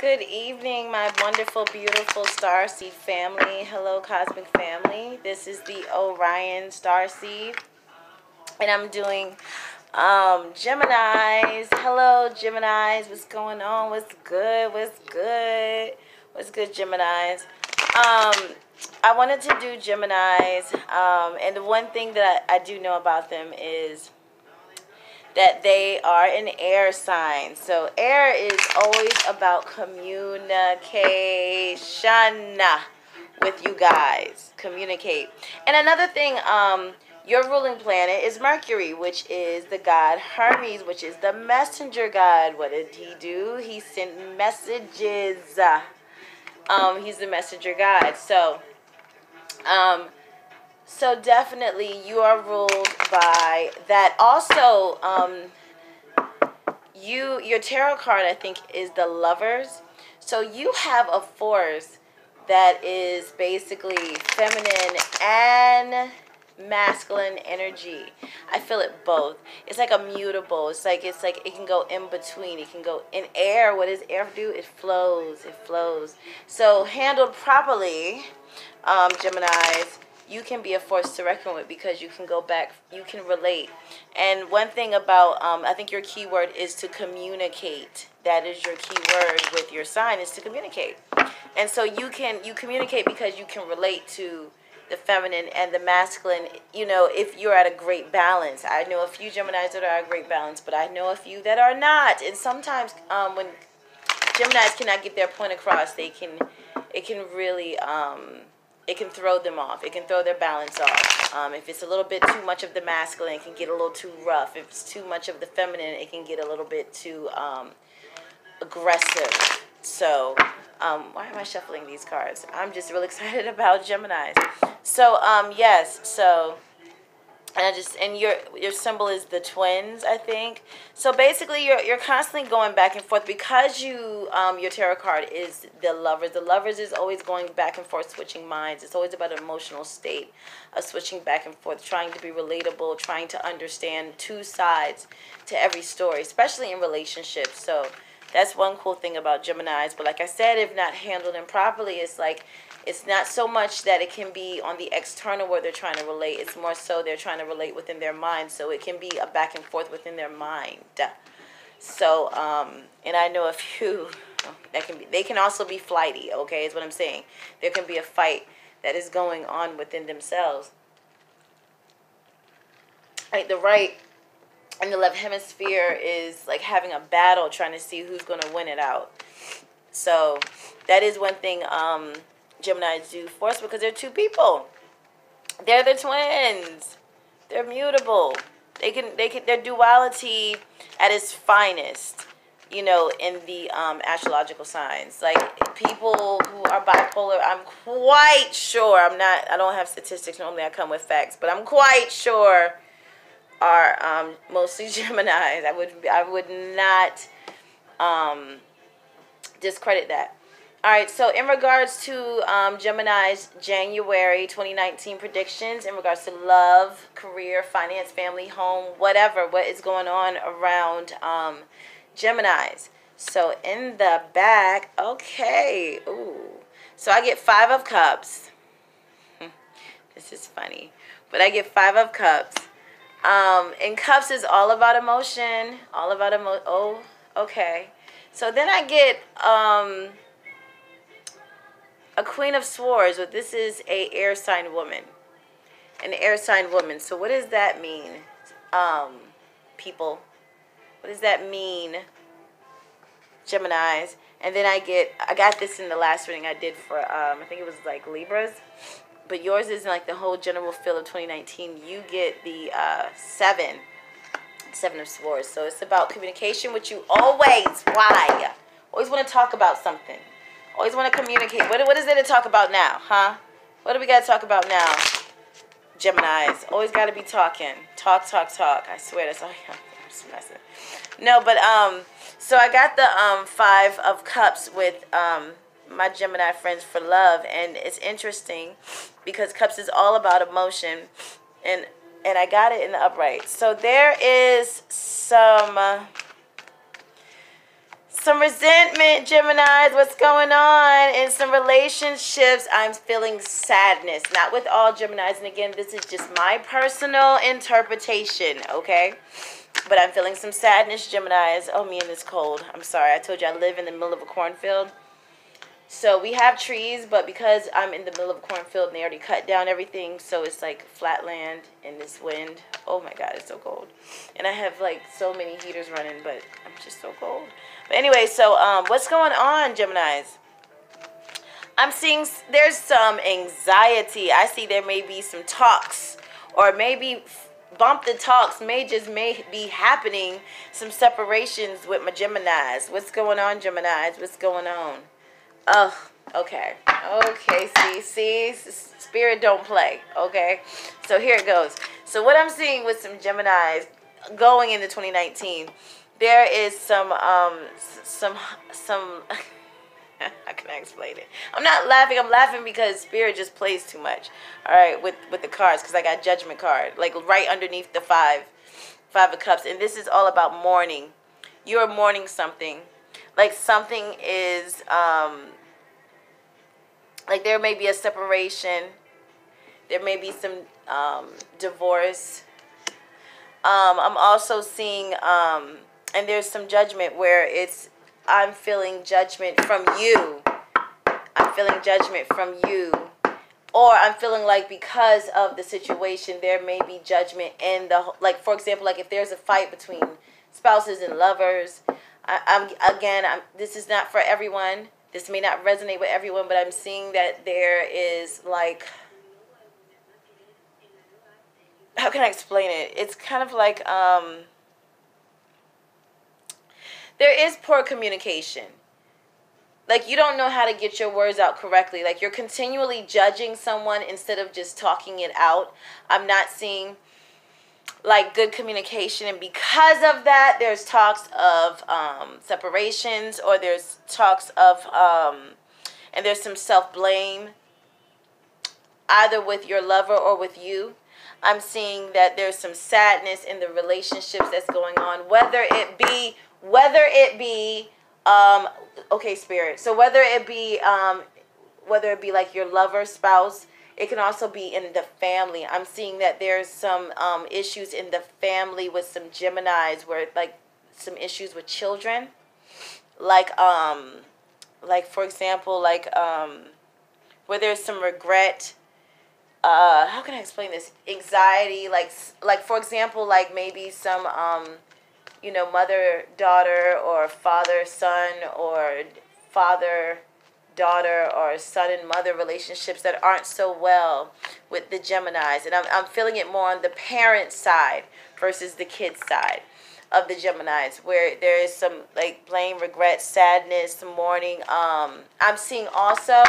Good evening, my wonderful, beautiful starseed family. Hello, cosmic family. This is the Orion starseed, and I'm doing Geminis. Hello, Geminis. What's going on? What's good? What's good? What's good, Geminis? I wanted to do Geminis, and the one thing that I do know about them is that they are an air sign. So air is always about communication with you guys. Communicate. And another thing, your ruling planet is Mercury, which is the god Hermes, which is the messenger god. What did he do? He sent messages. He's the messenger god. So definitely you are ruled by that. Also, your tarot card, I think, is the Lovers. So you have a force that is basically feminine and masculine energy. I feel it both. It's like a mutable. It's like it can go in between. It can go in air. What does air do? It flows. It flows. So handled properly, Geminis, you can be a force to reckon with because you can go back, you can relate. And one thing about, I think your key word is to communicate. That is your key word with your sign, is to communicate. And so you communicate because you can relate to the feminine and the masculine, you know, if you're at a great balance. I know a few Geminis that are at a great balance, but I know a few that are not. And sometimes when Geminis cannot get their point across, it can really, it can throw them off. It can throw their balance off. If it's a little bit too much of the masculine, it can get a little too rough. If it's too much of the feminine, it can get a little bit too aggressive. So, why am I shuffling these cards? I'm just really excited about Geminis. So, yes. So, and your symbol is the twins, I think. So basically, you're constantly going back and forth because your tarot card is the Lovers. The Lovers is always going back and forth, switching minds. It's always about an emotional state of switching back and forth, trying to be relatable, trying to understand two sides to every story, especially in relationships. So that's one cool thing about Geminis. But like I said, if not handled improperly, it's not so much that it can be on the external where they're trying to relate. It's more so they're trying to relate within their mind. So it can be a back and forth within their mind. So, and I know a few that can be, they can also be flighty, okay, is what I'm saying. There can be a fight that is going on within themselves. Like the right and the left hemisphere is like having a battle, trying to see who's going to win it out. So that is one thing Geminis do for us because they're two people. They're the twins. They're mutable. Their duality at its finest, you know, in the astrological signs. Like people who are bipolar, I'm quite sure, I don't have statistics, normally I come with facts, but I'm quite sure are mostly Geminis. I would not discredit that. All right, so in regards to Gemini's January 2019 predictions, in regards to love, career, finance, family, home, whatever, what is going on around Geminis. So in the back, okay, ooh. So I get 5 of Cups. This is funny, but I get 5 of Cups. And Cups is all about emotion, all about oh, okay. So then I get a Queen of Swords, but this is a air sign woman. An air sign woman. So what does that mean, people? What does that mean, Geminis? And then I got this in the last reading I did for, I think it was like Libras. But yours is like the whole general feel of 2019. You get the 7 of Swords. So it's about communication, which you always, why? Always want to talk about something. Always want to communicate. What is there to talk about now, huh? What do we got to talk about now, Geminis? Always got to be talking. Talk. I swear that's all. I'm just messing. No, but so I got the 5 of Cups with my Gemini friends for love, and it's interesting because Cups is all about emotion, and I got it in the upright. So there is some Some resentment, Geminis. What's going on? In some relationships, I'm feeling sadness. Not with all Geminis. And again, this is just my personal interpretation, okay? But I'm feeling some sadness, Geminis. Oh, me and this cold. I'm sorry. I told you I live in the middle of a cornfield. So we have trees, but because I'm in the middle of a cornfield and they already cut down everything, so it's like flat land in this wind. Oh my God, it's so cold. And I have like so many heaters running, but I'm just so cold. But anyway, so what's going on, Geminis? I'm seeing there's some anxiety. I see there may be some talks, or maybe bump the talks may be happening. Some separations with my Geminis. What's going on, Geminis? What's going on? Oh, okay. Okay, see, spirit don't play, okay? So here it goes. So what I'm seeing with some Geminis going into 2019, there is some how can I explain it? I'm not laughing. I'm laughing because spirit just plays too much, all right, with the cards, because I got Judgment card, like right underneath the five of cups. And this is all about mourning. You're mourning something. Like something is, like there may be a separation. There may be some divorce. I'm also seeing, and there's some judgment where I'm feeling judgment from you. I'm feeling judgment from you. Or I'm feeling like because of the situation, there may be judgment in like, for example, like if there's a fight between spouses and lovers, this is not for everyone. This may not resonate with everyone, but I'm seeing that there is like, how can I explain it? It's kind of like, there is poor communication. Like you don't know how to get your words out correctly. Like you're continually judging someone instead of just talking it out. I'm not seeing like good communication, and because of that there's talks of separations, or there's talks of and there's some self-blame either with your lover or with you. I'm seeing that there's some sadness in the relationships that's going on, whether it be okay, spirit, so whether it be like your lover, spouse. It can also be in the family. I'm seeing that there's some issues in the family with some Geminis, where like some issues with children, like for example, like where there's some regret. How can I explain this? Anxiety, like for example, like maybe some mother daughter, or father son, or father daughter, or son and mother relationships that aren't so well with the Geminis. And I'm feeling it more on the parent side versus the kid side of the Geminis, where there is some like blame, regret, sadness, some mourning. I'm seeing also,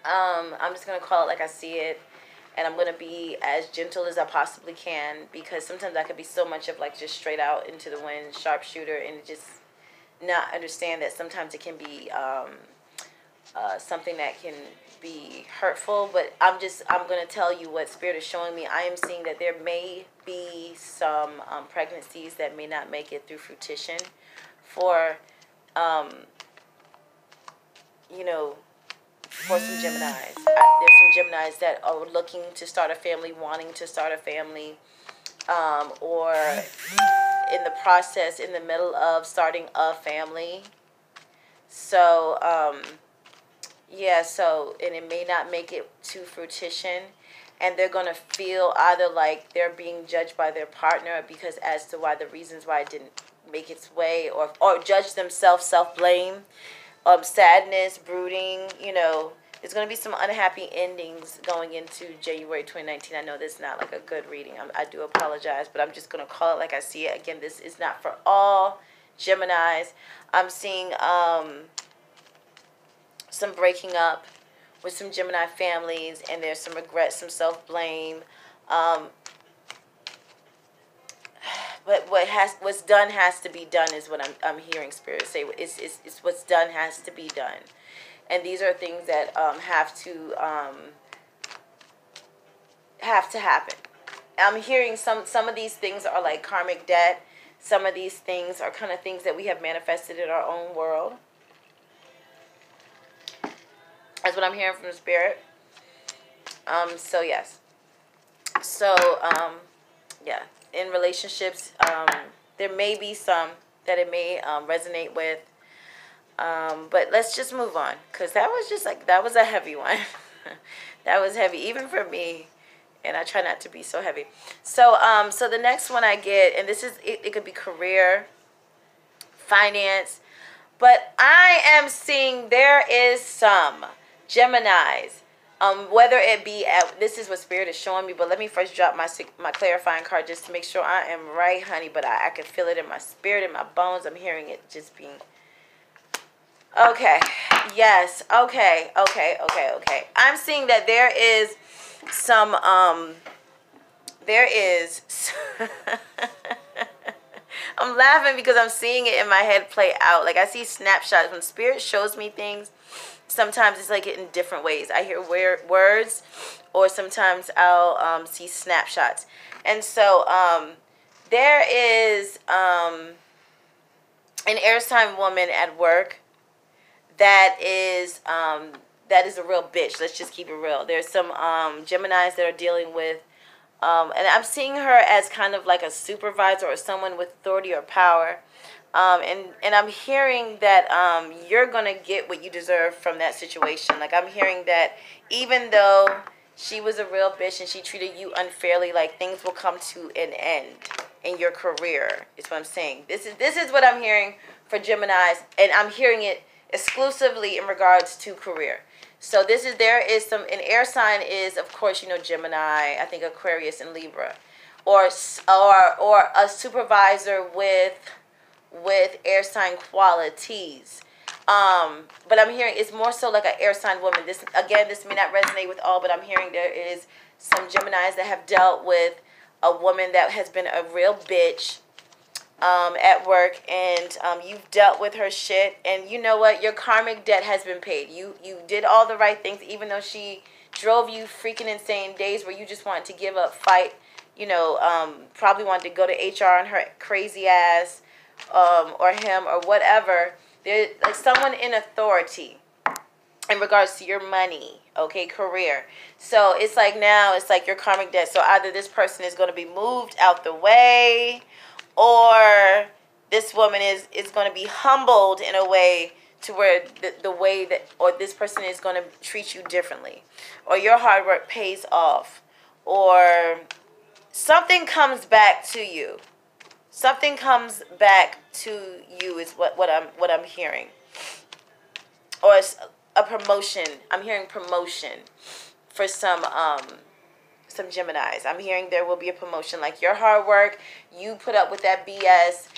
I'm just going to call it like I see it, and I'm going to be as gentle as I possibly can, because sometimes I could be so much of like just straight out into the wind, sharpshooter, and just not understand that sometimes it can be something that can be hurtful. But I'm going to tell you what Spirit is showing me. I am seeing that there may be some pregnancies that may not make it through fruition for, for some Geminis. There's some Geminis that are looking to start a family, wanting to start a family, or in the process, in the middle of starting a family. So, and it may not make it to fruition, and they're going to feel either like they're being judged by their partner because as to why the reasons why it didn't make its way, or judge themselves, self-blame, sadness, brooding. There's going to be some unhappy endings going into January 2019. I know this is not like a good reading. I do apologize, but I'm just going to call it like I see it. Again, this is not for all Geminis. I'm seeing some breaking up with some Gemini families, and there's some regret, some self-blame. But what's done has to be done is what I'm hearing Spirit say. It's what's done has to be done, and these are things that have to happen. I'm hearing some of these things are like karmic debt. Some of these things are kind of things that we have manifested in our own world. That's what I'm hearing from the spirit. So yes. So, yeah, in relationships, there may be some that it may resonate with. But let's just move on, because that was just like, that was a heavy one. That was heavy, even for me. And I try not to be so heavy. So, so the next one I get, and this is, it could be career, finance, but I am seeing there is some Geminis, whether it be at, this is what Spirit is showing me, but let me first drop my clarifying card just to make sure I am right, honey. But I can feel it in my spirit, in my bones. I'm hearing it just being, okay, yes, okay. I'm seeing that there is some, there is, I'm laughing because I'm seeing it in my head play out. Like, I see snapshots. When Spirit shows me things, sometimes it's like in different ways. I hear words, or sometimes I'll see snapshots. And so there is an air sign woman at work that is a real bitch. Let's just keep it real. There's some Geminis that are dealing with, and I'm seeing her as kind of like a supervisor or someone with authority or power. And I'm hearing that you're going to get what you deserve from that situation. Like, I'm hearing that even though she was a real bitch and she treated you unfairly, like, things will come to an end in your career, is what I'm saying. This is what I'm hearing for Geminis, and I'm hearing it exclusively in regards to career. So there is some, an air sign is, of course, you know, Gemini, I think Aquarius and Libra, or a supervisor with air sign qualities. But I'm hearing it's more so like an air sign woman. This may not resonate with all, but I'm hearing there is some Geminis that have dealt with a woman that has been a real bitch at work, and you've dealt with her shit, and you know what, your karmic debt has been paid. You did all the right things, even though she drove you freaking insane, days where you just wanted to give up, fight, you know, probably wanted to go to HR on her crazy ass, or him, or whatever. There's like someone in authority in regards to your money, okay, career. So it's like now, it's like your karmic debt. So either this person is going to be moved out the way, or this woman is going to be humbled in a way to where the way that, or this person is going to treat you differently, or your hard work pays off, or something comes back to you. Something comes back to you is what I'm hearing. Or it's a promotion. I'm hearing promotion for some Geminis. I'm hearing there will be a promotion. Like, your hard work, you put up with that BS.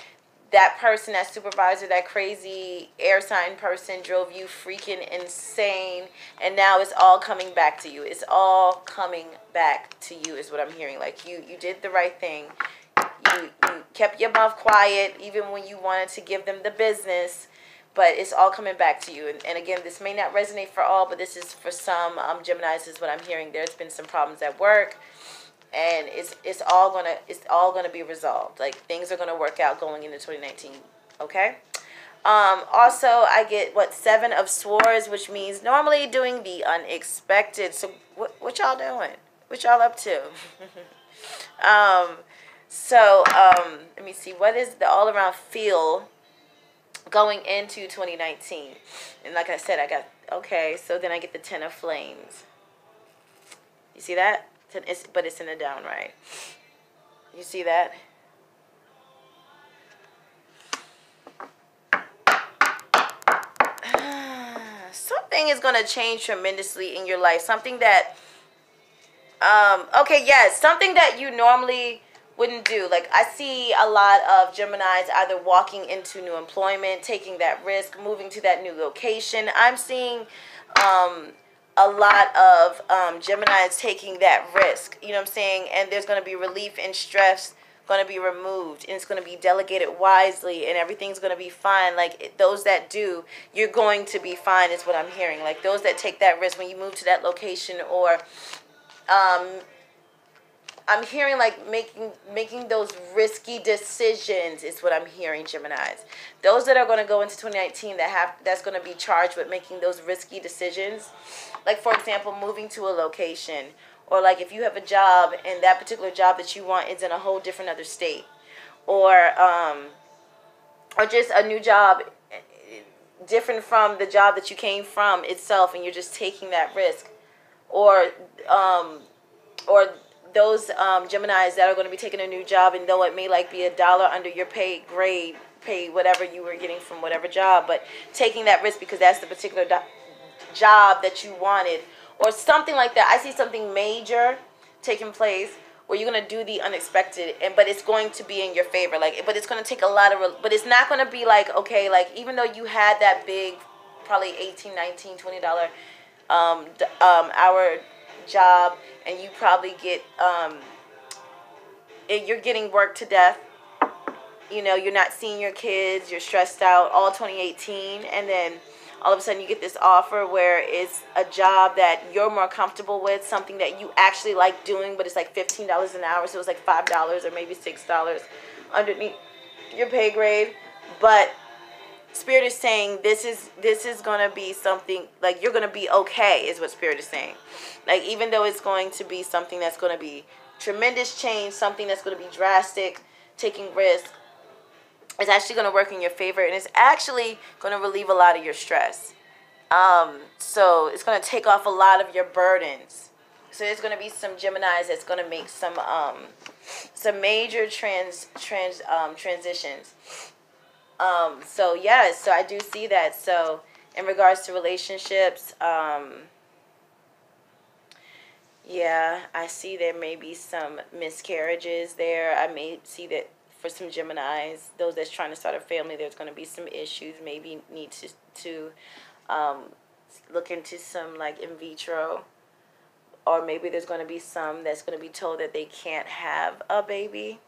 That person, that supervisor, that crazy air sign person drove you freaking insane. And now it's all coming back to you. It's all coming back to you is what I'm hearing. Like, you did the right thing. You kept your mouth quiet even when you wanted to give them the business. But it's all coming back to you. And again, this may not resonate for all, but this is for some Geminis is what I'm hearing. There's been some problems at work, and it's all gonna be resolved. Like, things are gonna work out going into 2019. Okay. Also, I get 7 of Swords, which means normally doing the unexpected. So what y'all doing? What y'all up to? Let me see. What is the all around feel going into 2019? And like I said, I got, okay, so then I get the 10 of Flames. You see that? But it's in the down, right? You see that? Something is going to change tremendously in your life. Something that, okay, yes, something that you normally wouldn't do. Like, I see a lot of Geminis either walking into new employment, taking that risk, moving to that new location. I'm seeing a lot of Geminis taking that risk, you know what I'm saying? And there's going to be relief and stress going to be removed, and it's going to be delegated wisely, and everything's going to be fine. Like, those that do, you're going to be fine is what I'm hearing. Like, those that take that risk when you move to that location, or I'm hearing like making those risky decisions is what I'm hearing, Geminis. Those that are going to go into 2019 that's going to be charged with making those risky decisions. Like, for example, moving to a location, or like if you have a job and that particular job that you want is in a whole different other state, or just a new job different from the job that you came from itself, and you're just taking that risk, or those Geminis that are going to be taking a new job, and though it may like be $1 under your pay grade, pay whatever you were getting from whatever job, but taking that risk because that's the particular job that you wanted, or something like that. I see something major taking place where you're going to do the unexpected, but it's going to be in your favor. Like, but it's going to take a lot of, but it's not going to be like, okay, like even though you had that big, probably $18, $19, $20 hour job, and you probably get you're getting worked to death, you know, you're not seeing your kids, you're stressed out all 2018, and then all of a sudden you get this offer where it's a job that you're more comfortable with, something that you actually like doing, but it's like $15 an hour, so it's like $5 or maybe $6 underneath your pay grade. But Spirit is saying this is going to be something, like you're going to be okay, is what Spirit is saying. Like, even though it's going to be something that's going to be tremendous change, something that's going to be drastic, taking risks, it's actually going to work in your favor, and it's actually going to relieve a lot of your stress. So it's going to take off a lot of your burdens. So there's going to be some Geminis that's going to make some major transitions. So yes, so I do see that. So in regards to relationships, yeah, I see there may be some miscarriages there. I may see that for some Geminis, those that's trying to start a family, there's going to be some issues. Maybe need to look into some like in vitro, or maybe there's going to be some that's going to be told that they can't have a baby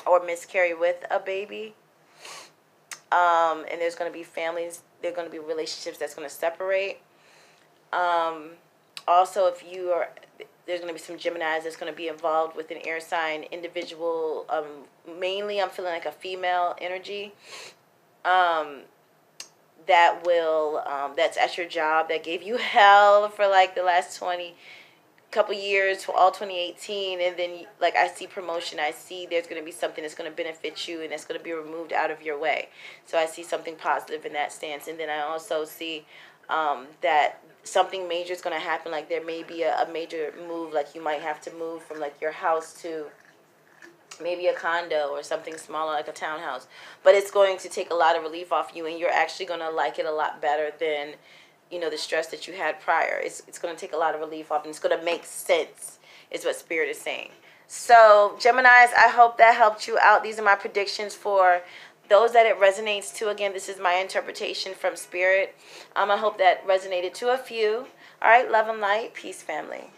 or miscarry with a baby. And there's going to be families, there's going to be relationships that's going to separate. Also, if you are, there's going to be some Geminis that's going to be involved with an air sign individual. Mainly, I'm feeling like a female energy. That will, that's at your job that gave you hell for like the last couple years, all 2018, and then like I see promotion, I see there's going to be something that's going to benefit you, and that's going to be removed out of your way. So I see something positive in that stance. And then I also see that something major is going to happen. Like there may be a major move, like you might have to move from like your house to maybe a condo or something smaller like a townhouse, but it's going to take a lot of relief off you, and you're actually going to like it a lot better than, you know, the stress that you had prior. It's going to take a lot of relief off, and it's going to make sense, is what Spirit is saying. So, Geminis, I hope that helped you out. These are my predictions for those that it resonates to. Again, this is my interpretation from Spirit. I hope that resonated to a few. All right, love and light. Peace, family.